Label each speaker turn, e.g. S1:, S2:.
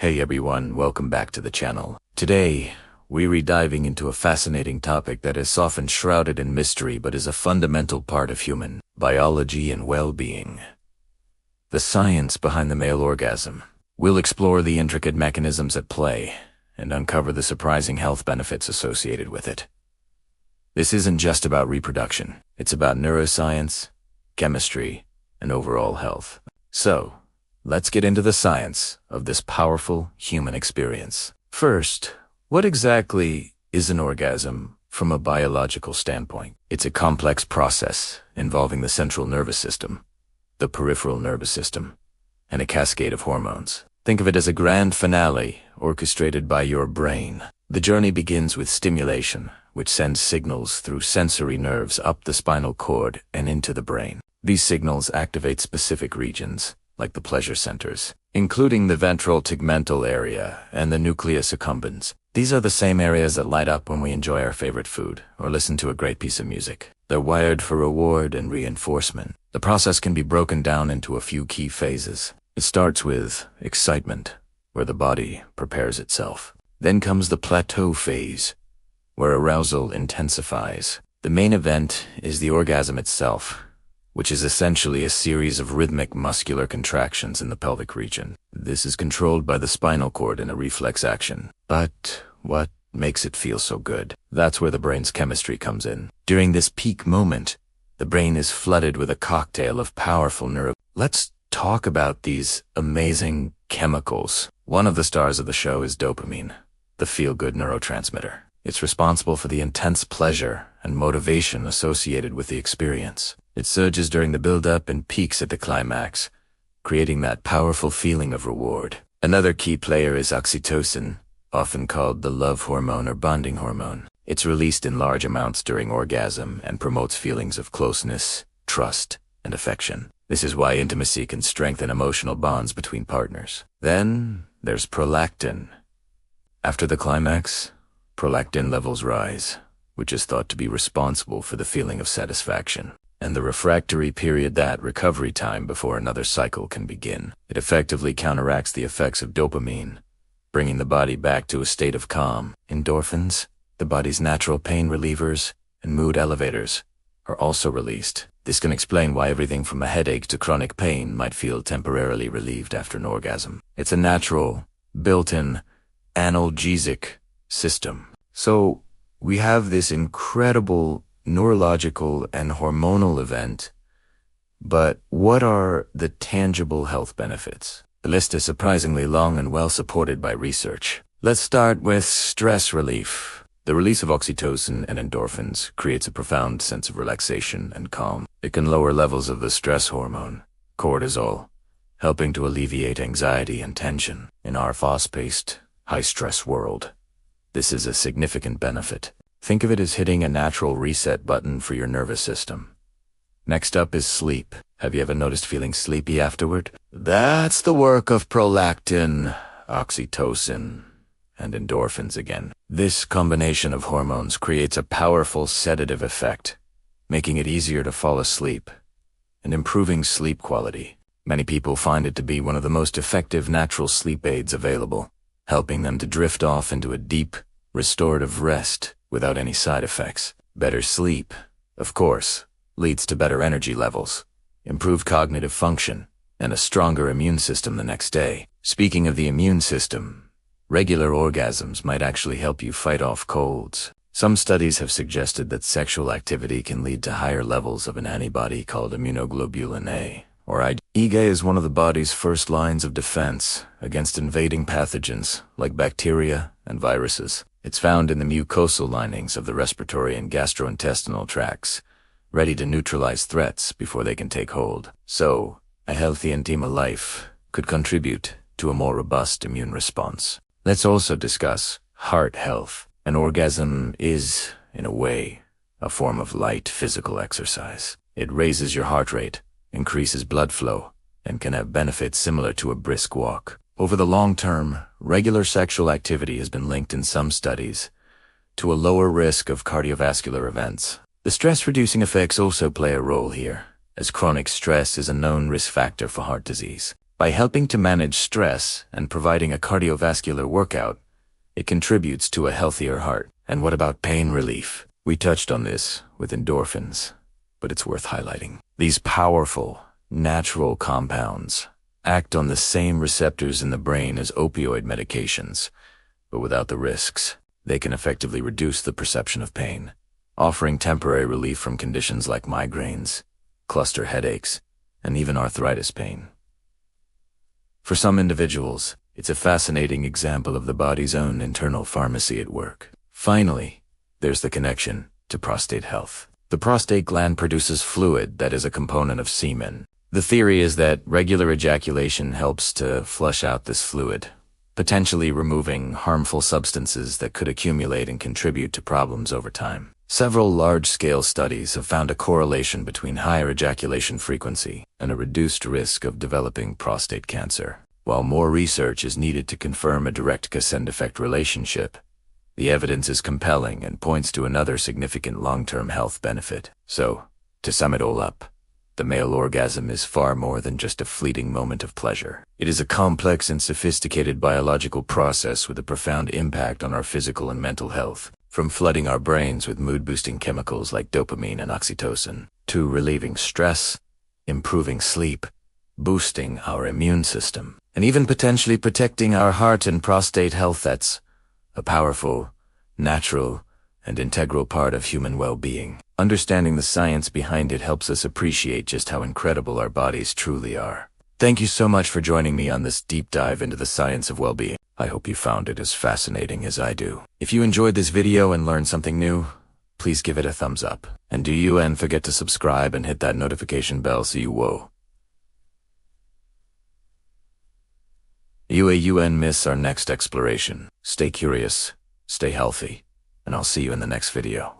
S1: Hey everyone, welcome back to the channel. Today, we're diving into a fascinating topic that is often shrouded in mystery but is a fundamental part of human biology and well-being. The science behind the male orgasm. We'll explore the intricate mechanisms at play and uncover the surprising health benefits associated with it. This isn't just about reproduction. It's about neuroscience, chemistry, and overall health. So, let's get into the science of this powerful human experience. First, what exactly is an orgasm from a biological standpoint? It's a complex process involving the central nervous system, the peripheral nervous system, and a cascade of hormones. Think of it as a grand finale orchestrated by your brain. The journey begins with stimulation, which sends signals through sensory nerves up the spinal cord and into the brain. These signals activate specific regions, like the pleasure centers, including the ventral tegmental area and the nucleus accumbens. These are the same areas that light up when we enjoy our favorite food or listen to a great piece of music. They're wired for reward and reinforcement. The process can be broken down into a few key phases. It starts with excitement, where the body prepares itself. Then comes the plateau phase, where arousal intensifies. The main event is the orgasm itself, which is essentially a series of rhythmic muscular contractions in the pelvic region. This is controlled by the spinal cord in a reflex action. But what makes it feel so good? That's where the brain's chemistry comes in. During this peak moment, the brain is flooded with a cocktail of powerful neuro. Let's talk about these amazing chemicals. One of the stars of the show is dopamine, the feel-good neurotransmitter. It's responsible for the intense pleasure and motivation associated with the experience. It surges during the build-up and peaks at the climax, creating that powerful feeling of reward. Another key player is oxytocin, often called the love hormone or bonding hormone. It's released in large amounts during orgasm and promotes feelings of closeness, trust, and affection. This is why intimacy can strengthen emotional bonds between partners. Then there's prolactin. After the climax, prolactin levels rise, which is thought to be responsible for the feeling of satisfaction and the refractory period, that recovery time before another cycle can begin. It effectively counteracts the effects of dopamine, bringing the body back to a state of calm. Endorphins, the body's natural pain relievers and mood elevators, are also released. This can explain why everything from a headache to chronic pain might feel temporarily relieved after an orgasm. It's a natural, built-in analgesic system. So we have this incredible neurological and hormonal event, but what are the tangible health benefits? The list is surprisingly long and well supported by research. Let's start with stress relief. The release of oxytocin and endorphins creates a profound sense of relaxation and calm. It can lower levels of the stress hormone, cortisol, helping to alleviate anxiety and tension. In our fast-paced, high-stress world, this is a significant benefit. Think of it as hitting a natural reset button for your nervous system. Next up is sleep. Have you ever noticed feeling sleepy afterward? That's the work of prolactin, oxytocin, and endorphins again. This combination of hormones creates a powerful sedative effect, making it easier to fall asleep and improving sleep quality. Many people find it to be one of the most effective natural sleep aids available, helping them to drift off into a deep, restorative rest without any side effects. Better sleep, of course, leads to better energy levels, improved cognitive function, and a stronger immune system the next day. Speaking of the immune system, regular orgasms might actually help you fight off colds. Some studies have suggested that sexual activity can lead to higher levels of an antibody called immunoglobulin A, or IgA. IgA is one of the body's first lines of defense against invading pathogens like bacteria and viruses. It's found in the mucosal linings of the respiratory and gastrointestinal tracts, ready to neutralize threats before they can take hold. So, a healthy intima life could contribute to a more robust immune response. Let's also discuss heart health. An orgasm is, in a way, a form of light physical exercise. It raises your heart rate, increases blood flow, and can have benefits similar to a brisk walk. Over the long term, regular sexual activity has been linked in some studies to a lower risk of cardiovascular events. The stress-reducing effects also play a role here, as chronic stress is a known risk factor for heart disease. By helping to manage stress and providing a cardiovascular workout, it contributes to a healthier heart. And what about pain relief? We touched on this with endorphins, but it's worth highlighting. These powerful, natural compounds act on the same receptors in the brain as opioid medications, but without the risks. They can effectively reduce the perception of pain, offering temporary relief from conditions like migraines, cluster headaches, and even arthritis pain. For some individuals, it's a fascinating example of the body's own internal pharmacy at work. Finally, there's the connection to prostate health. The prostate gland produces fluid that is a component of semen. The theory is that regular ejaculation helps to flush out this fluid, potentially removing harmful substances that could accumulate and contribute to problems over time. Several large-scale studies have found a correlation between higher ejaculation frequency and a reduced risk of developing prostate cancer. While more research is needed to confirm a direct cause-and-effect relationship, the evidence is compelling and points to another significant long-term health benefit. So, to sum it all up, the male orgasm is far more than just a fleeting moment of pleasure. It is a complex and sophisticated biological process with a profound impact on our physical and mental health. From flooding our brains with mood-boosting chemicals like dopamine and oxytocin, to relieving stress, improving sleep, boosting our immune system, and even potentially protecting our heart and prostate health, that's a powerful, natural, and integral part of human well-being. Understanding the science behind it helps us appreciate just how incredible our bodies truly are. Thank you so much for joining me on this deep dive into the science of well-being. I hope you found it as fascinating as I do. If you enjoyed this video and learned something new, please give it a thumbs up. And don't forget to subscribe and hit that notification bell so you won't miss our next exploration. Stay curious, stay healthy, and I'll see you in the next video.